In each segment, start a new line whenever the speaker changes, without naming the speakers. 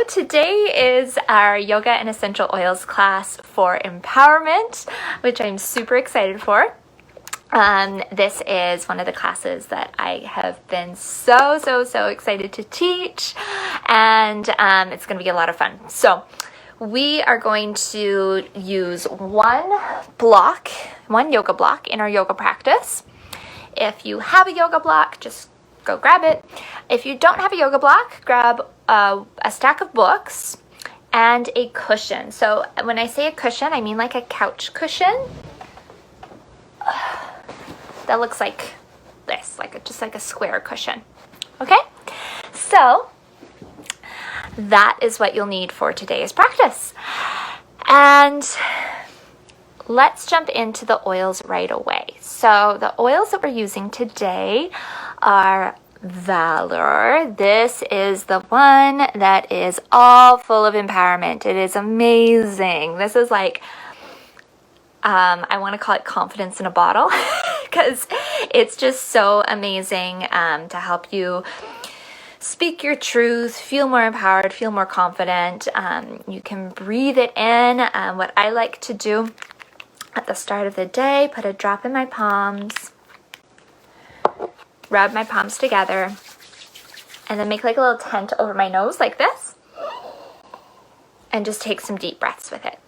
today is our Yoga and Essential Oils class for empowerment, which I'm super excited for. This is one of the classes that I have been so excited to teach, and it's going to be a lot of fun. So we are going to use one yoga block in our yoga practice. If you have a yoga block, just go grab it. If you don't have a yoga block, grab a stack of books and a cushion. So when I say a cushion, I mean like a couch cushion that looks like this, just like a square cushion. Okay, so that is what you'll need for today's practice. And let's jump into the oils right away. So the oils that we're using today are Valor. This is the one that is all full of empowerment. It is amazing. This is like, I want to call it confidence in a bottle because it's just so amazing to help you speak your truth, feel more empowered, feel more confident. You can breathe it in. What I like to do at the start of the day, put a drop in my palms, rub my palms together, and then make like a little tent over my nose like this, and just take some deep breaths with it.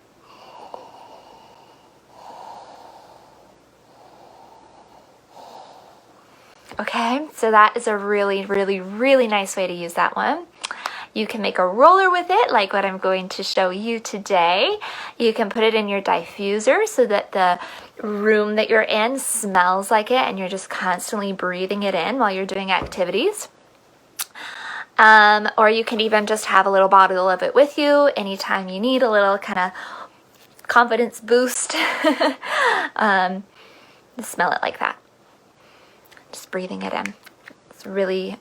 Okay, so that is a really nice way to use that one. You can make a roller with it, like what I'm going to show you today. You can put it in your diffuser so that the room that you're in smells like it and you're just constantly breathing it in while you're doing activities. Or you can even just have a little bottle of it with you anytime you need a little kind of confidence boost. Smell it like that. Just breathing it in. It's really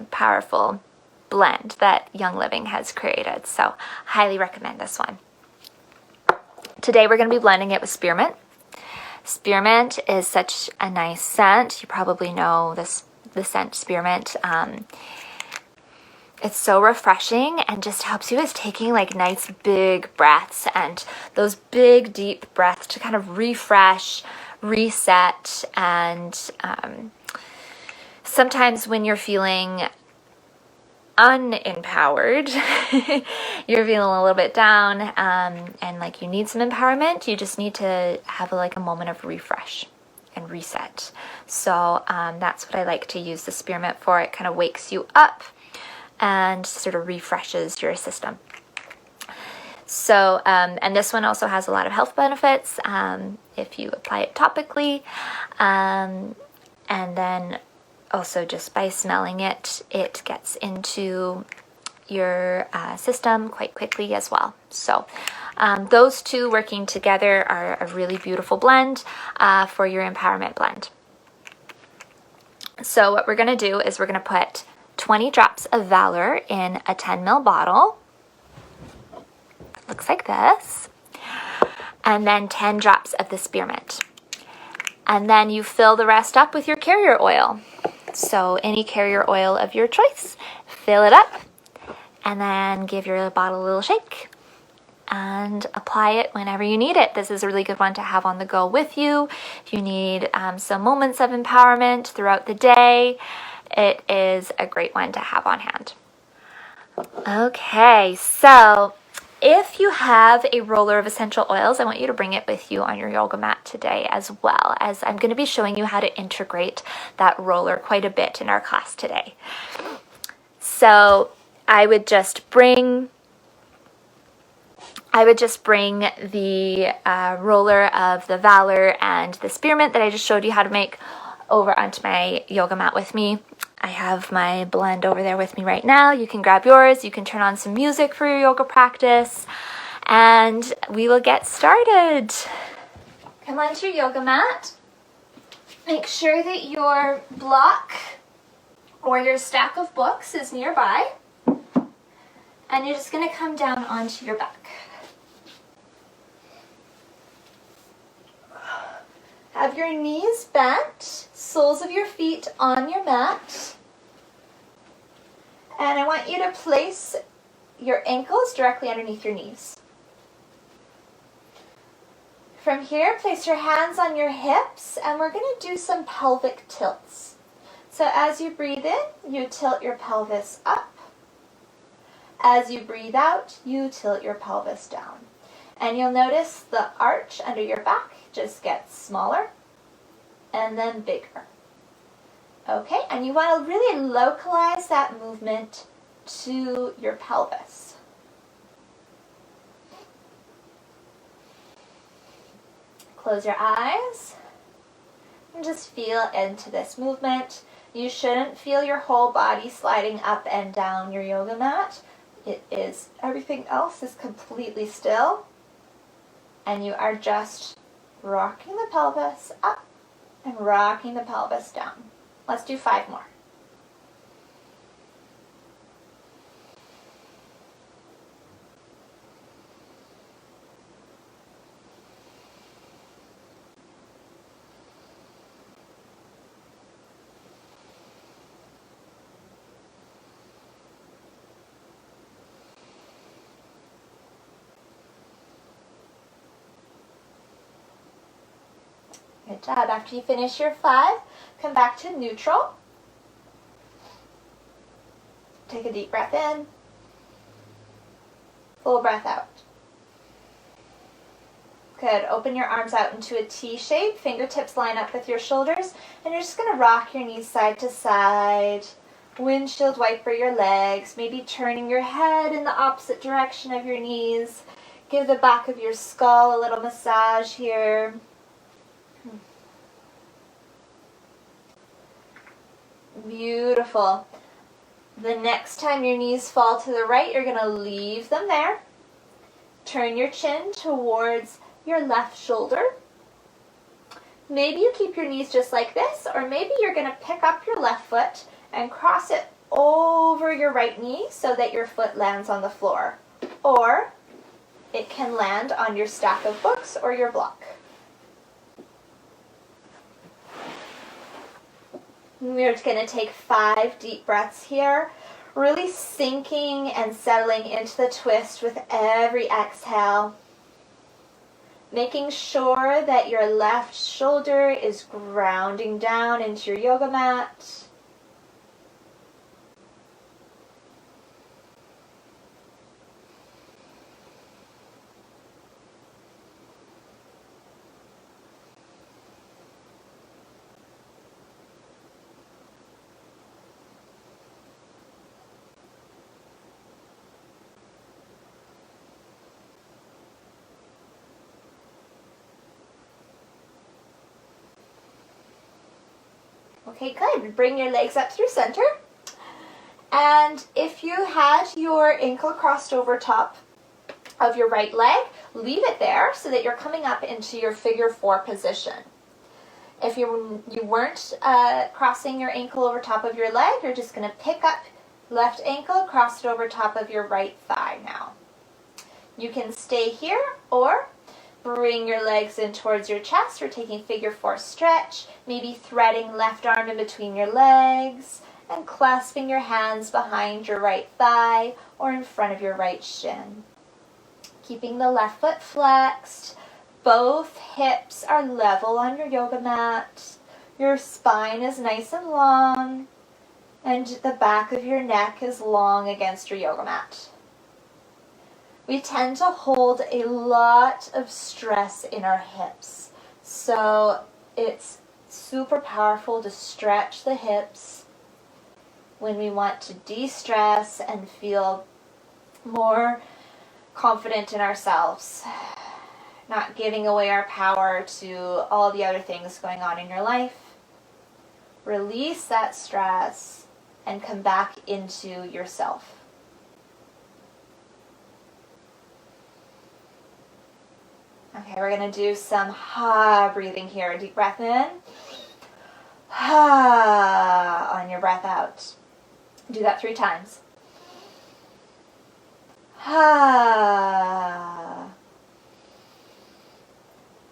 powerful blend that Young Living has created, so highly recommend this one. Today we're going to be blending it with spearmint. Spearmint is such a nice scent. You probably know the scent spearmint. It's so refreshing and just helps you with taking like nice big breaths, and those big deep breaths to kind of refresh, reset, and sometimes when you're feeling unempowered, you're feeling a little bit down, and like you need some empowerment, you just need to have like a moment of refresh and reset. So that's what I like to use the spearmint for. It kind of wakes you up and sort of refreshes your system. So and this one also has a lot of health benefits if you apply it topically, and then also just by smelling it, it gets into your system quite quickly as well. So those two working together are a really beautiful blend for your empowerment blend. So what we're going to do is we're going to put 20 drops of Valor in a 10 ml bottle. Looks like this. And then 10 drops of the spearmint. And then you fill the rest up with your carrier oil. So any carrier oil of your choice, fill it up, and then give your bottle a little shake and apply it whenever you need it. This is a really good one to have on the go with you. If you need some moments of empowerment throughout the day, it is a great one to have on hand. Okay, so if you have a roller of essential oils, I want you to bring it with you on your yoga mat today, as well as I'm going to be showing you how to integrate that roller quite a bit in our class today. So I would just bring the roller of the Valor and the spearmint that I just showed you how to make over onto my yoga mat with me. I have my blend over there with me right now. You can grab yours. You can turn on some music for your yoga practice, and we will get started. Come onto your yoga mat. Make sure that your block or your stack of books is nearby, and you're just going to come down onto your back. Have your knees bent, soles of your feet on your mat. And I want you to place your ankles directly underneath your knees. From here, place your hands on your hips, and we're going to do some pelvic tilts. So as you breathe in, you tilt your pelvis up. As you breathe out, you tilt your pelvis down. And you'll notice the arch under your back just gets smaller and then bigger. Okay, and you want to really localize that movement to your pelvis. Close your eyes and just feel into this movement. You shouldn't feel your whole body sliding up and down your yoga mat. Everything else is completely still, and you are just rocking the pelvis up and rocking the pelvis down. Let's do 5 more. Good job. After you finish your 5, come back to neutral. Take a deep breath in. Full breath out. Good. Open your arms out into a T shape. Fingertips line up with your shoulders. And you're just going to rock your knees side to side. Windshield wiper your legs. Maybe turning your head in the opposite direction of your knees. Give the back of your skull a little massage here. Beautiful. The next time your knees fall to the right, you're going to leave them there. Turn your chin towards your left shoulder. Maybe you keep your knees just like this, or maybe you're going to pick up your left foot and cross it over your right knee so that your foot lands on the floor. Or it can land on your stack of books or your block. We're going to take 5 deep breaths here, really sinking and settling into the twist with every exhale. Making sure that your left shoulder is grounding down into your yoga mat. Okay, good. Bring your legs up through center. And if you had your ankle crossed over top of your right leg, leave it there so that you're coming up into your figure 4 position. If you weren't crossing your ankle over top of your leg, you're just going to pick up left ankle, cross it over top of your right thigh now. You can stay here or bring your legs in towards your chest. We're taking figure 4 stretch, maybe threading left arm in between your legs and clasping your hands behind your right thigh or in front of your right shin. Keeping the left foot flexed. Both hips are level on your yoga mat. Your spine is nice and long, and the back of your neck is long against your yoga mat. We tend to hold a lot of stress in our hips, so it's super powerful to stretch the hips when we want to de-stress and feel more confident in ourselves, not giving away our power to all the other things going on in your life. Release that stress and come back into yourself. Okay, we're going to do some ha breathing here. Deep breath in. Ha on your breath out. Do that 3 times. Ha.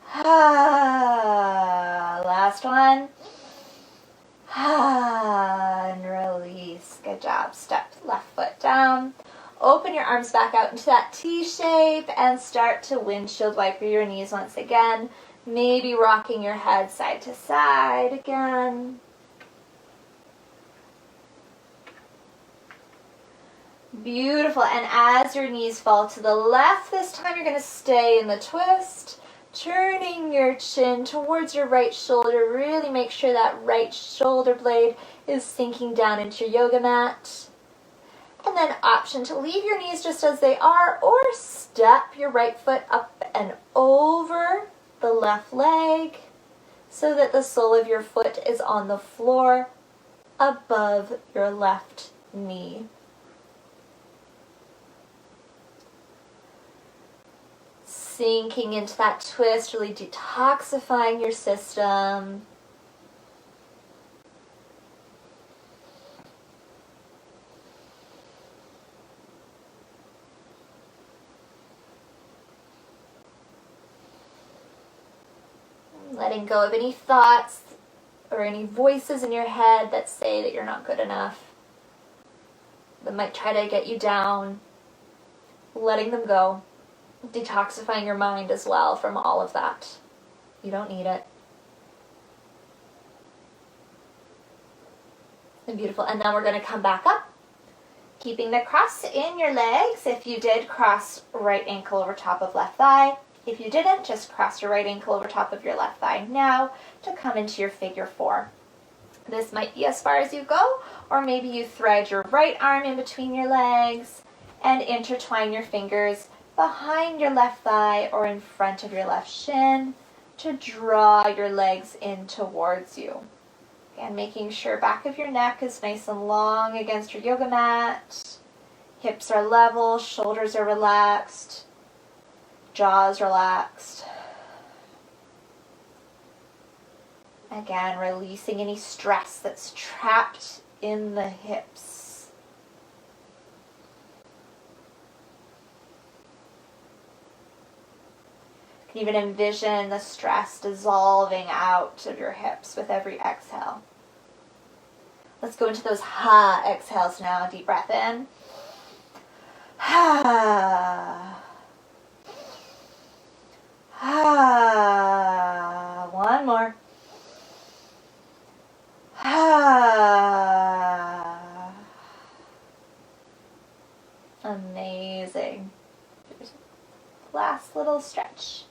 Ha. Last one. Ha. And release. Good job. Step left foot down. Open your arms back out into that T shape and start to windshield wiper your knees once again. Maybe rocking your head side to side again. Beautiful. And as your knees fall to the left, this time you're going to stay in the twist, turning your chin towards your right shoulder. Really make sure that right shoulder blade is sinking down into your yoga mat. And then option to leave your knees just as they are, or step your right foot up and over the left leg so that the sole of your foot is on the floor above your left knee. Sinking into that twist, really detoxifying your system. Letting go of any thoughts or any voices in your head that say that you're not good enough, that might try to get you down. Letting them go. Detoxifying your mind as well from all of that. You don't need it. And beautiful. And now we're going to come back up, keeping the cross in your legs. If you did, cross right ankle over top of left thigh. If you didn't, just cross your right ankle over top of your left thigh now to come into your figure four. This might be as far as you go, or maybe you thread your right arm in between your legs and intertwine your fingers behind your left thigh or in front of your left shin to draw your legs in towards you. Again, making sure back of your neck is nice and long against your yoga mat. Hips are level, shoulders are relaxed. Jaws relaxed. Again, releasing any stress that's trapped in the hips. You can even envision the stress dissolving out of your hips with every exhale. Let's go into those ha exhales now. Deep breath in. Ha. Ah, one more. Ah. Amazing. Last little stretch.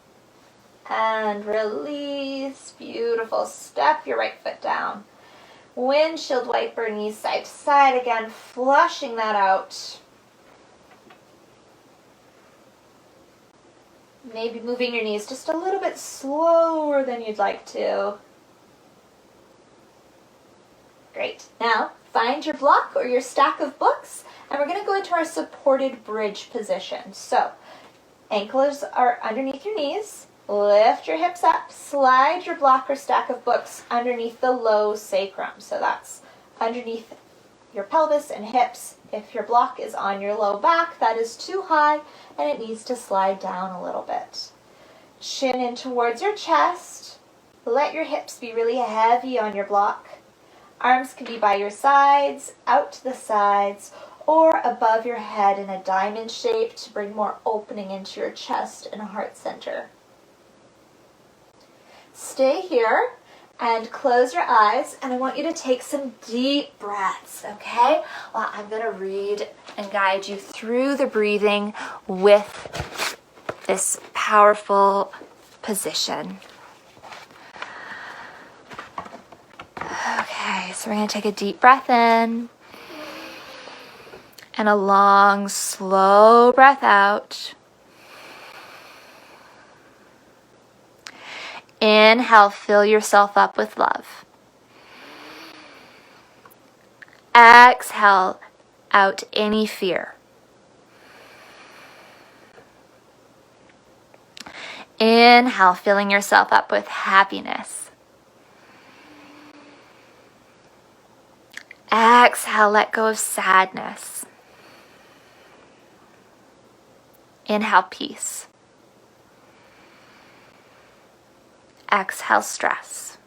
And release. Beautiful. Step your right foot down. Windshield wiper, knees side to side again, flushing that out. Maybe moving your knees just a little bit slower than you'd like to. Great. Now, find your block or your stack of books, and we're going to go into our supported bridge position. So, ankles are underneath your knees. Lift your hips up. Slide your block or stack of books underneath the low sacrum. So that's underneath your pelvis and hips. If your block is on your low back, that is too high and it needs to slide down a little bit. Chin in towards your chest. Let your hips be really heavy on your block. Arms can be by your sides, out to the sides, or above your head in a diamond shape to bring more opening into your chest and heart center. Stay here and close your eyes, and I want you to take some deep breaths, okay? Well, I'm going to read and guide you through the breathing with this powerful position. Okay, so we're going to take a deep breath in and a long, slow breath out. Inhale, fill yourself up with love. Exhale out any fear. Inhale, filling yourself up with happiness. Exhale, let go of sadness. Inhale, peace. Exhale, stress.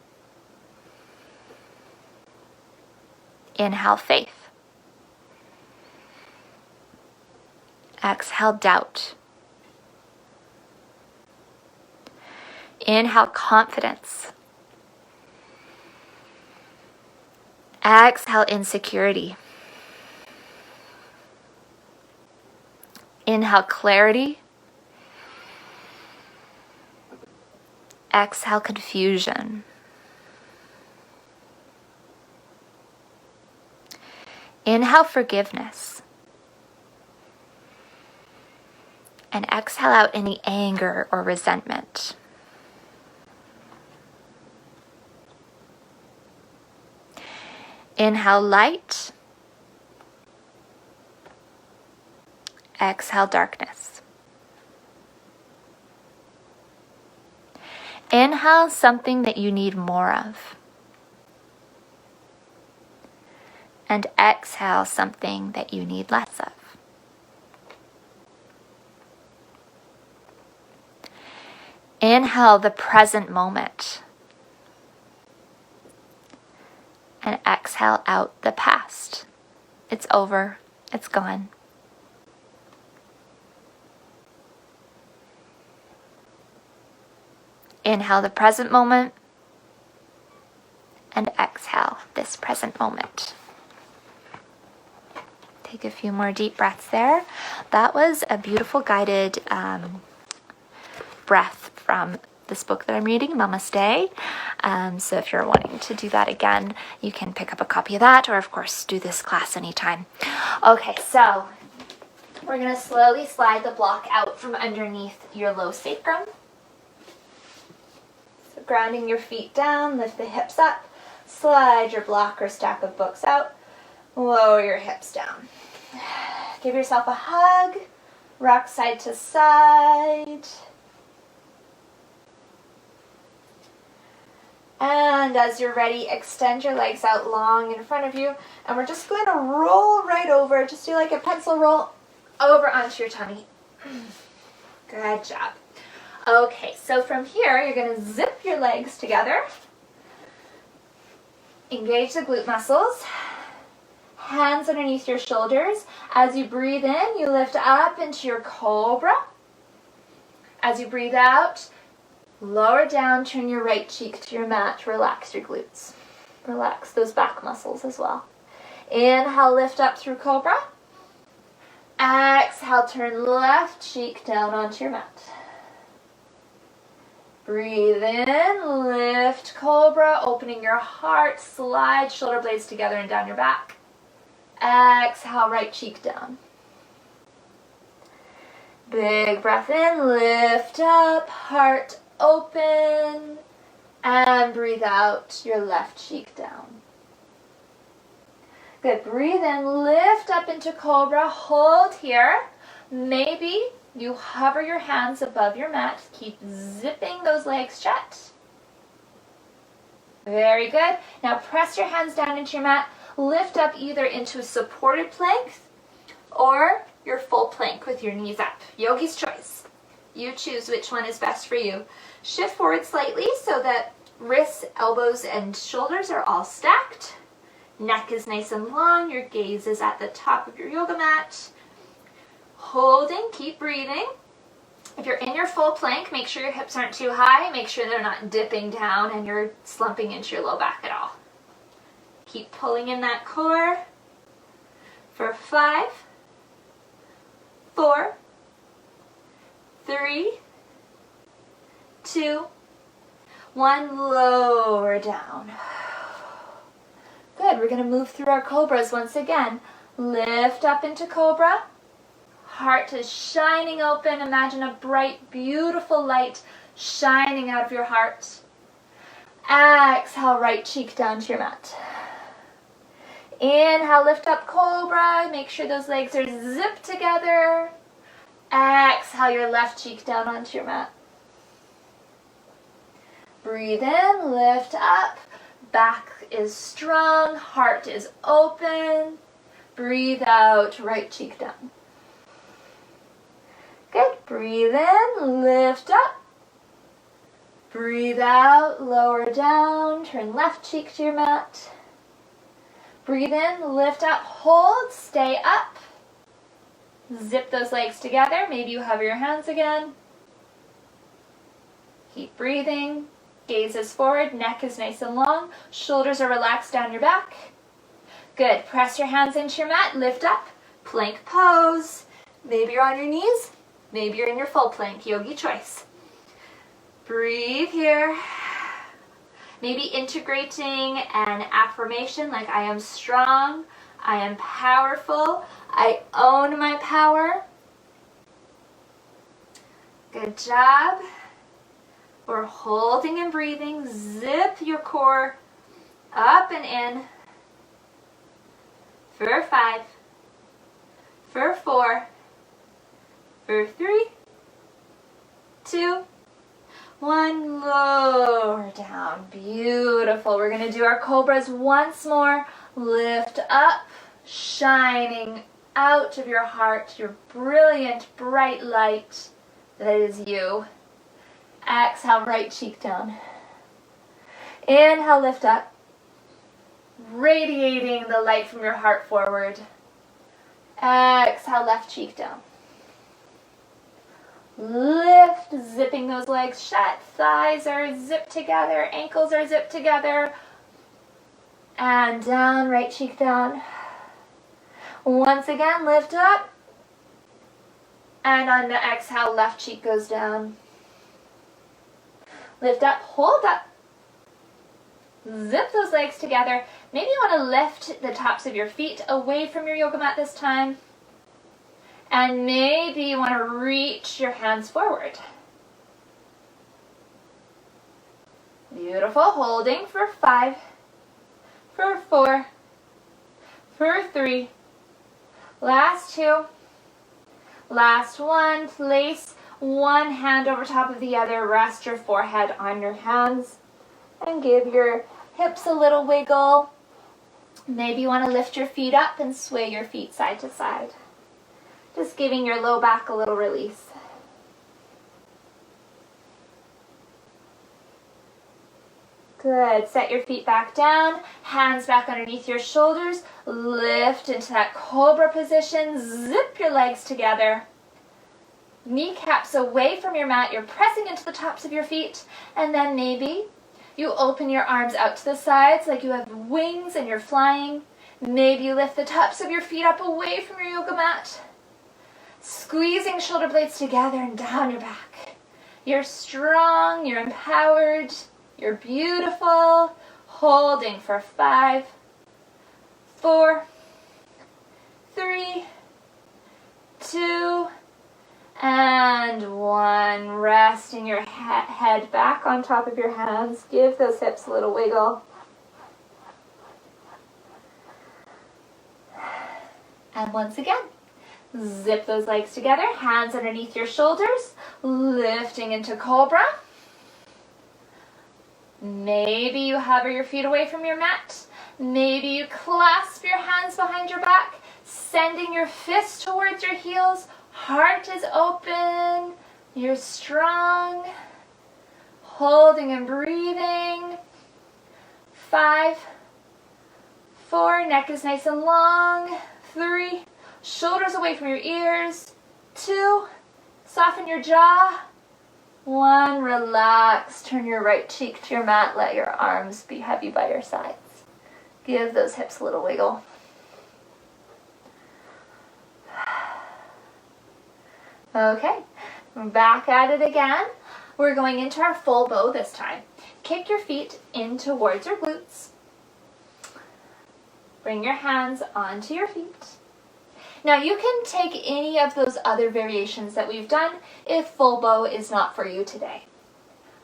Inhale, faith. Exhale, doubt. Inhale, confidence. Exhale, insecurity. Inhale, clarity. Exhale, confusion. Inhale, forgiveness. And exhale out any anger or resentment. Inhale, light. Exhale, darkness. Inhale something that you need more of. And exhale something that you need less of. Inhale the present moment. And exhale out the past. It's over. It's gone. Inhale the present moment. And exhale this present moment. Take a few more deep breaths there. That was a beautiful guided breath from this book that I'm reading, Namaste. So if you're wanting to do that again, you can pick up a copy of that, or of course do this class anytime. Okay, so we're going to slowly slide the block out from underneath your low sacrum. So grounding your feet down, lift the hips up, slide your block or stack of books out, lower your hips down. Give yourself a hug, rock side to side. And as you're ready, extend your legs out long in front of you. And we're just going to roll right over. Just do like a pencil roll over onto your tummy. Good job. Okay, so from here, you're going to zip your legs together. Engage the glute muscles. Hands underneath your shoulders. As you breathe in, you lift up into your cobra. As you breathe out, lower down, turn your right cheek to your mat. Relax your glutes. Relax those back muscles as well. Inhale, lift up through cobra. Exhale, turn left cheek down onto your mat. Breathe in, lift cobra, opening your heart, slide shoulder blades together and down your back. Exhale, right cheek down. Big breath in, lift up, heart open, and breathe out, your left cheek down. Good, breathe in, lift up into cobra, hold here. Maybe you hover your hands above your mat, keep zipping those legs shut. Very good. Now press your hands down into your mat, lift up either into a supported plank or your full plank with your knees up. Yogi's choice. You choose which one is best for you. Shift forward slightly so that wrists, elbows, and shoulders are all stacked. Neck is nice and long. Your gaze is at the top of your yoga mat. Holding, keep breathing. If you're in your full plank, make sure your hips aren't too high. Make sure they're not dipping down and you're slumping into your low back at all. Keep pulling in that core for 5, 4, 3, 2, 1, lower down. Good, we're going to move through our cobras once again. Lift up into cobra. Heart is shining open. Imagine a bright, beautiful light shining out of your heart. Exhale, right cheek down to your mat. Inhale, lift up cobra. Make sure those legs are zipped together. Exhale, your left cheek down onto your mat. Breathe in, lift up. Back is strong, heart is open. Breathe out, right cheek down. Good. Breathe in, lift up. Breathe out, lower down. Turn left cheek to your mat. Breathe in, lift up, hold, stay up. Zip those legs together. Maybe you hover your hands again. Keep breathing. Gaze is forward, neck is nice and long, shoulders are relaxed down your back. Good. Press your hands into your mat, lift up, plank pose. Maybe you're on your knees, maybe you're in your full plank, yogi choice. Breathe here. Maybe integrating an affirmation like I am strong, I am powerful, I own my power. Good job. We're holding and breathing. Zip your core up and in for 5, for 4, for 3, 2, 1. Lower down. Beautiful. We're going to do our cobras once more. Lift up, shining out of your heart, your brilliant, bright light that is you. Exhale, right cheek down. Inhale, lift up. Radiating the light from your heart forward. Exhale, left cheek down. Lift, zipping those legs shut. Thighs are zipped together. Ankles are zipped together. And down, right cheek down. Once again, lift up. And on the exhale, left cheek goes down. Lift up, hold up. Zip those legs together. Maybe you want to lift the tops of your feet away from your yoga mat this time. And maybe you want to reach your hands forward. Beautiful. Holding for 5, for 4, for 3. Last 2. Last 1. Place one hand over top of the other. Rest your forehead on your hands. And give your hips a little wiggle. Maybe you want to lift your feet up and sway your feet side to side. Just giving your low back a little release. Good. Set your feet back down. Hands back underneath your shoulders. Lift into that cobra position. Zip your legs together. Kneecaps away from your mat. You're pressing into the tops of your feet. And then maybe you open your arms out to the sides like you have wings and you're flying. Maybe you lift the tops of your feet up away from your yoga mat. Squeezing shoulder blades together and down your back. You're strong, you're empowered, you're beautiful. Holding for 5, 4, 3, 2, and 1. Resting your head back on top of your hands. Give those hips a little wiggle. And once again, zip those legs together. Hands underneath your shoulders. Lifting into cobra. Maybe you hover your feet away from your mat. Maybe you clasp your hands behind your back, sending your fists towards your heels. Heart is open. You're strong. Holding and breathing. 5, 4, neck is nice and long. 3, shoulders away from your ears. 2, soften your jaw. 1, relax. Turn your right cheek to your mat. Let your arms be heavy by your sides. Give those hips a little wiggle. Okay, we're back at it again. We're going into our full bow this time. Kick your feet in towards your glutes. Bring your hands onto your feet. Now you can take any of those other variations that we've done if full bow is not for you today.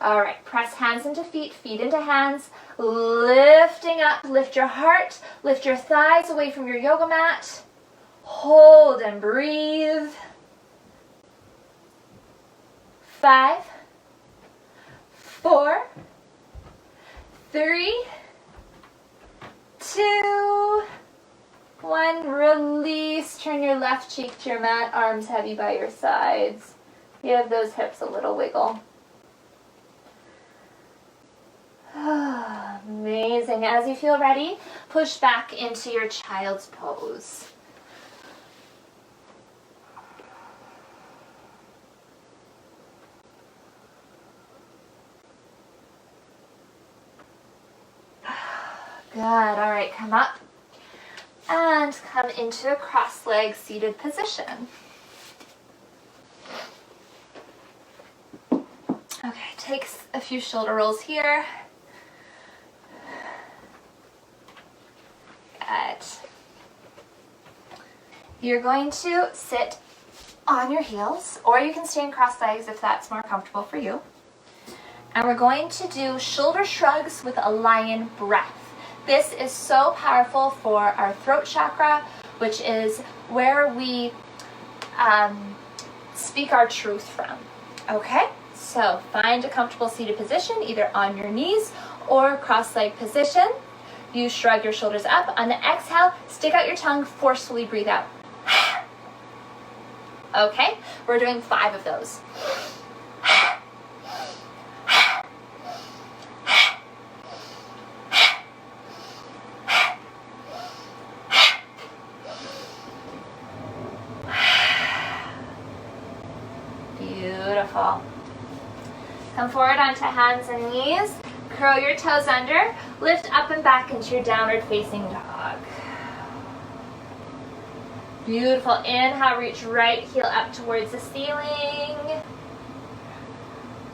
All right, press hands into feet, feet into hands, lifting up, lift your heart, lift your thighs away from your yoga mat. Hold and breathe. 5, 4, 3, 2, 1. Release. Turn your left cheek to your mat. Arms heavy by your sides. Give those hips a little wiggle. Amazing. As you feel ready, push back into your child's pose. Good. All right, come up and come into a cross-legged seated position. Okay, take a few shoulder rolls here. Good. You're going to sit on your heels, or you can stay in cross legs if that's more comfortable for you. And we're going to do shoulder shrugs with a lion breath. This is so powerful for our throat chakra, which is where we speak our truth from. Okay, so find a comfortable seated position, either on your knees or cross-leg position. You shrug your shoulders up. On the exhale, stick out your tongue, forcefully breathe out. Okay, we're doing 5 of those. Beautiful. Come forward onto hands and knees. Curl your toes under. Lift up and back into your downward facing dog. Beautiful. Inhale, reach right heel up towards the ceiling.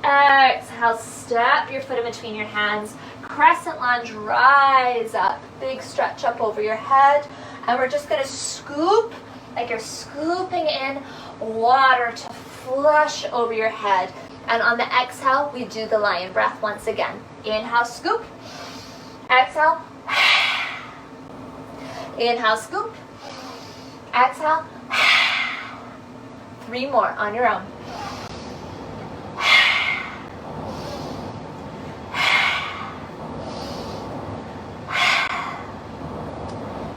Exhale, step your foot in between your hands. Crescent lunge, rise up. Big stretch up over your head. And we're just going to scoop, like you're scooping in water to flush over your head. And on the exhale, we do the lion breath once again. Inhale, scoop. Exhale. Inhale, scoop. Exhale. 3 more on your own.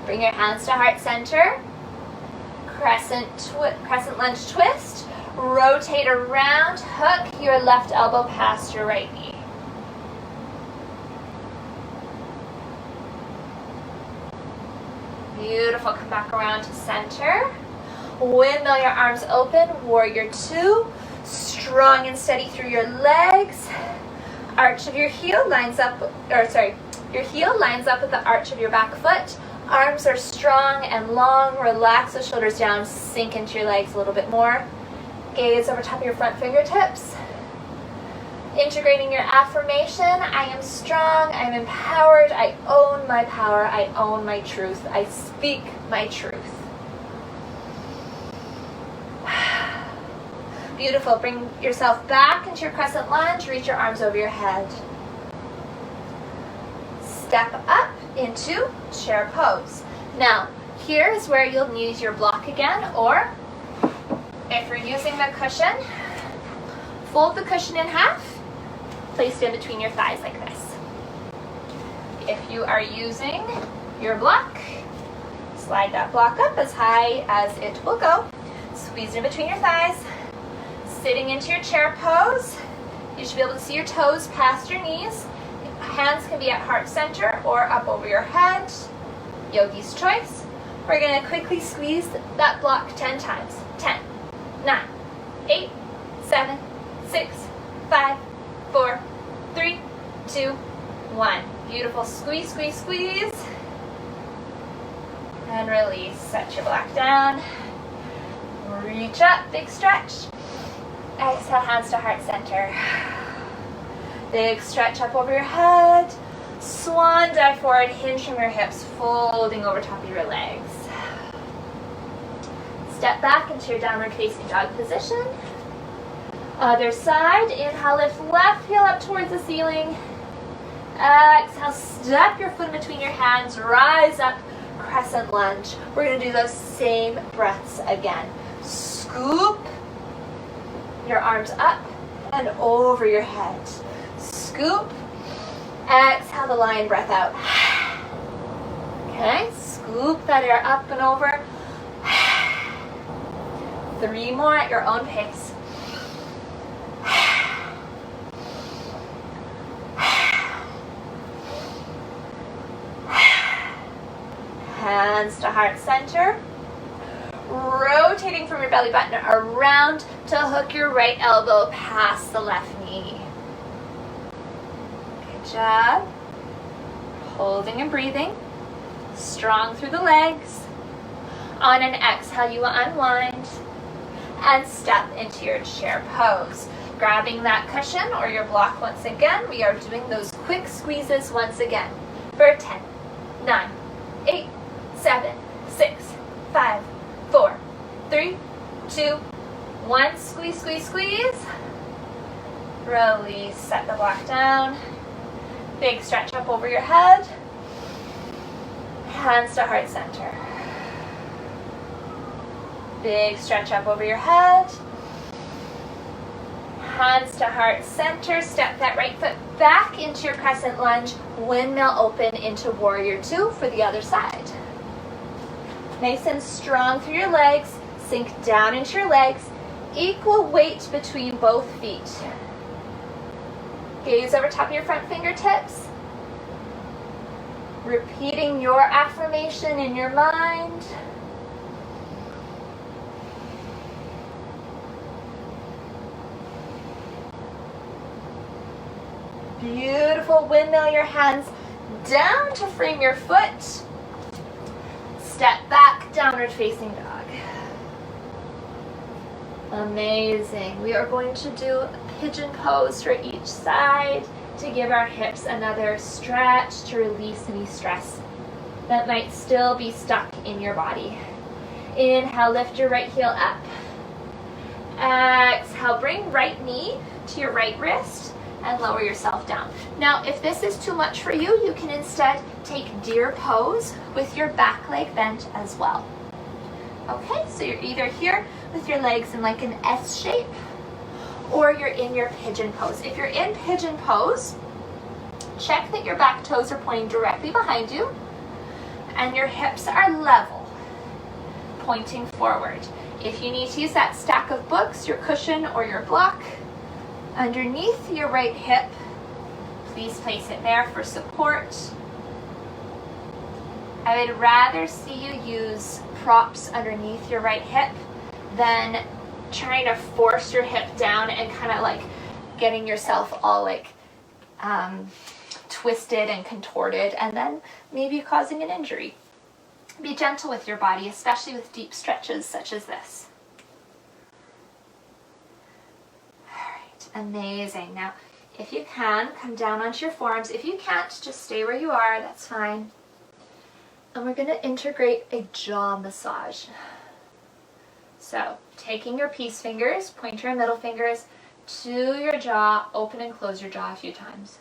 Bring your hands to heart center. Crescent lunge twist. Rotate around. Hook your left elbow past your right knee. Beautiful. Come back around to center. Windmill your arms open. Warrior 2. Strong and steady through your legs. Arch of your heel lines up, your heel lines up with the arch of your back foot. Arms are strong and long. Relax the shoulders down. Sink into your legs a little bit more. Gaze over top of your front fingertips. Integrating your affirmation. I am strong. I am empowered. I own my power. I own my truth. I speak my truth. Beautiful. Bring yourself back into your crescent lunge. Reach your arms over your head. Step up into chair pose. Now, here is where you'll use your block again, or if you're using the cushion, fold the cushion in half, place it in between your thighs like this. If you are using your block, slide that block up as high as it will go. Squeeze it in between your thighs. Sitting into your chair pose, you should be able to see your toes past your knees. Hands can be at heart center or up over your head. Yogi's choice. We're going to quickly squeeze that block 10 times. 10, 9, 8, 7, 6, 5, 4, 3, 2, 1. Beautiful. Squeeze, squeeze, squeeze. And release. Set your block down. Reach up. Big stretch. Exhale, hands to heart center. Big stretch up over your head. Swan dive forward, hinge from your hips, folding over top of your legs. Step back into your downward facing dog position. Other side. Inhale, lift left heel up towards the ceiling. Exhale, step your foot in between your hands, rise up, crescent lunge. We're going to do those same breaths again. Scoop your arms up and over your head. Scoop. Exhale the lion breath out. Okay, scoop that air up and over. 3 more at your own pace. Hands to heart center. Rotating from your belly button around to hook your right elbow past the left knee. Good job. Holding and breathing. Strong through the legs. On an exhale, you will unwind and step into your chair pose. Grabbing that cushion or your block once again. We are doing those quick squeezes once again. For 10, 9, 8, 7, 6, 5, 4, 3, 2, 1. Squeeze, squeeze, squeeze. Release, set the block down. Big stretch up over your head. Hands to heart center. Big stretch up over your head. Hands to heart center. Step that right foot back into your crescent lunge. Windmill open into warrior two for the other side. Nice and strong through your legs. Sink down into your legs. Equal weight between both feet. Gaze over top of your front fingertips. Repeating your affirmation in your mind. Beautiful. Windmill your hands down to frame your foot. Step back, downward facing dog. Amazing. We are going to do a pigeon pose for each side to give our hips another stretch to release any stress that might still be stuck in your body. Inhale, lift your right heel up. Exhale, bring right knee to your right wrist and lower yourself down. Now, if this is too much for you, you can instead take deer pose with your back leg bent as well. Okay, so you're either here with your legs in like an S shape, or you're in your pigeon pose. If you're in pigeon pose, check that your back toes are pointing directly behind you and your hips are level, pointing forward. If you need to use that stack of books, your cushion or your block, underneath your right hip, please place it there for support. I would rather see you use props underneath your right hip than trying to force your hip down and kind of like getting yourself all like twisted and contorted and then maybe causing an injury. Be gentle with your body, especially with deep stretches such as this. All right, amazing. Now, if you can, come down onto your forearms. If you can't, just stay where you are, that's fine. And we're going to integrate a jaw massage. So, taking your peace fingers, pointer and middle fingers, to your jaw, open and close your jaw a few times.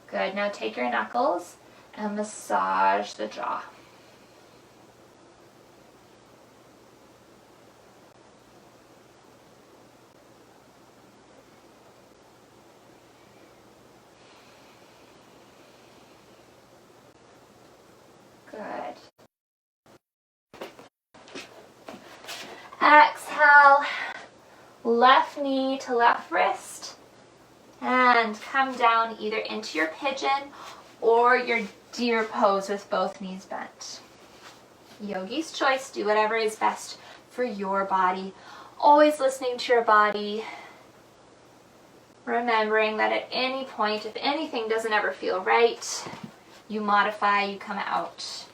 Good, now take your knuckles and massage the jaw. Good. Exhale, left knee to left wrist, and come down either into your pigeon or your deer pose with both knees bent. Yogi's choice, do whatever is best for your body. Always listening to your body, remembering that at any point, if anything doesn't ever feel right, you modify, you come out.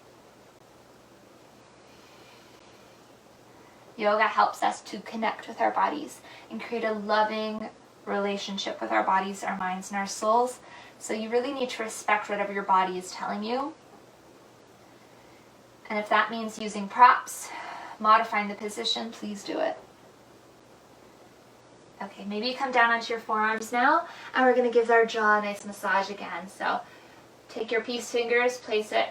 Yoga helps us to connect with our bodies and create a loving relationship with our bodies, our minds, and our souls. So you really need to respect whatever your body is telling you. And if that means using props, modifying the position, please do it. Okay, maybe you come down onto your forearms now, and we're going to give our jaw a nice massage again. So take your peace fingers, place it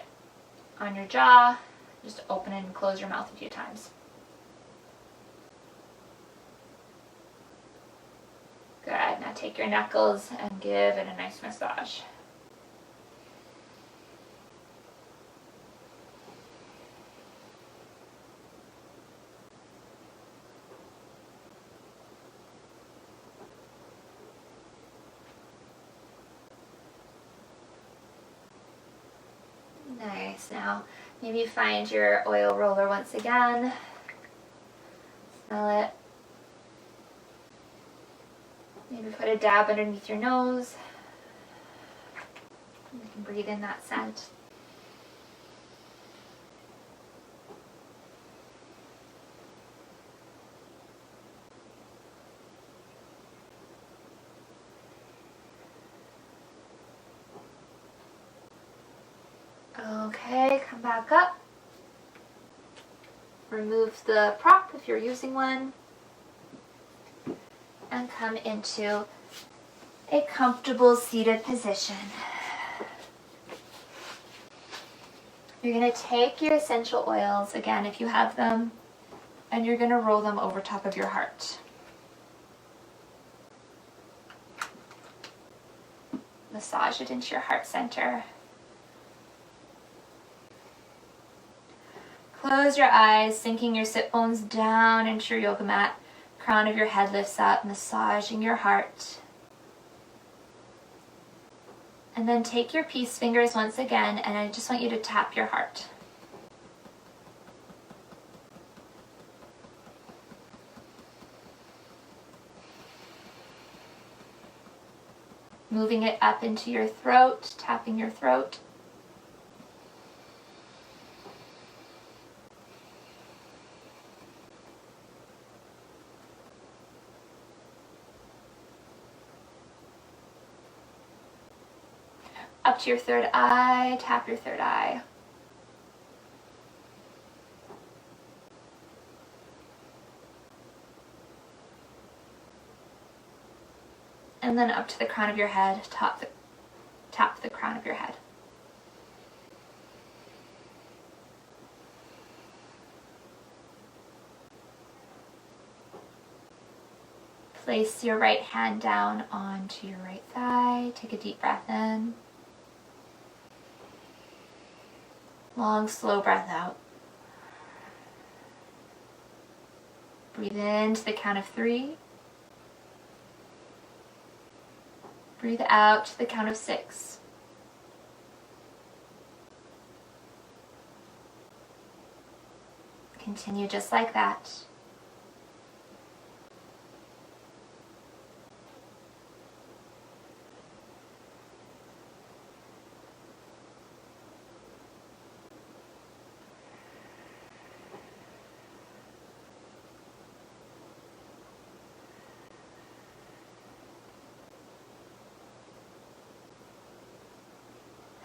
on your jaw, just open and close your mouth a few times. Good, now take your knuckles and give it a nice massage. Nice, now maybe find your oil roller once again. Smell it. Maybe put a dab underneath your nose. You can breathe in that scent. Okay, come back up. Remove the prop if you're using one. And come into a comfortable seated position. You're going to take your essential oils, again, if you have them, and you're going to roll them over top of your heart. Massage it into your heart center. Close your eyes, sinking your sit bones down into your yoga mat. Crown of your head lifts up, massaging your heart. And then take your peace fingers once again, and I just want you to tap your heart. Moving it up into your throat, tapping your throat. Up to your third eye, tap your third eye. And then up to the crown of your head, tap the crown of your head. Place your right hand down onto your right thigh. Take a deep breath in. Long, slow breath out. Breathe in to the count of 3. Breathe out to the count of 6. Continue just like that.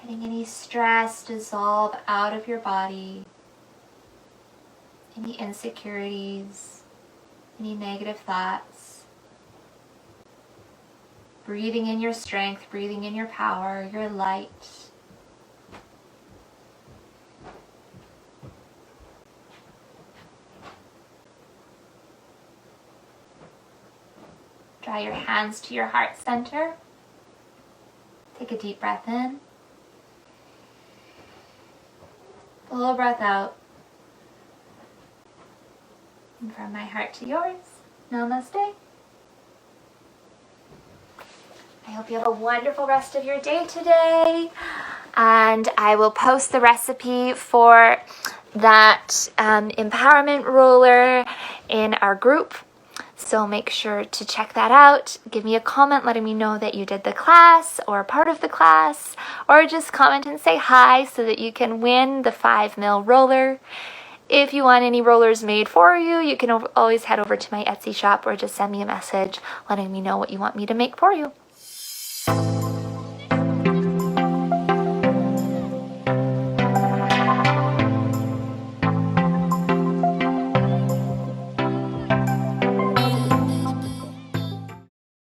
Letting any stress dissolve out of your body, any insecurities, any negative thoughts. Breathing in your strength, breathing in your power, your light. Draw your hands to your heart center. Take a deep breath in. Full breath out. And from my heart to yours, namaste. I hope you have a wonderful rest of your day today. And I will post the recipe for that empowerment roller in our group. So make sure to check that out. Give me a comment letting me know that you did the class or part of the class, or just comment and say hi so that you can win the 5 mil roller. If you want any rollers made for you, you can always head over to my Etsy shop or just send me a message letting me know what you want me to make for you.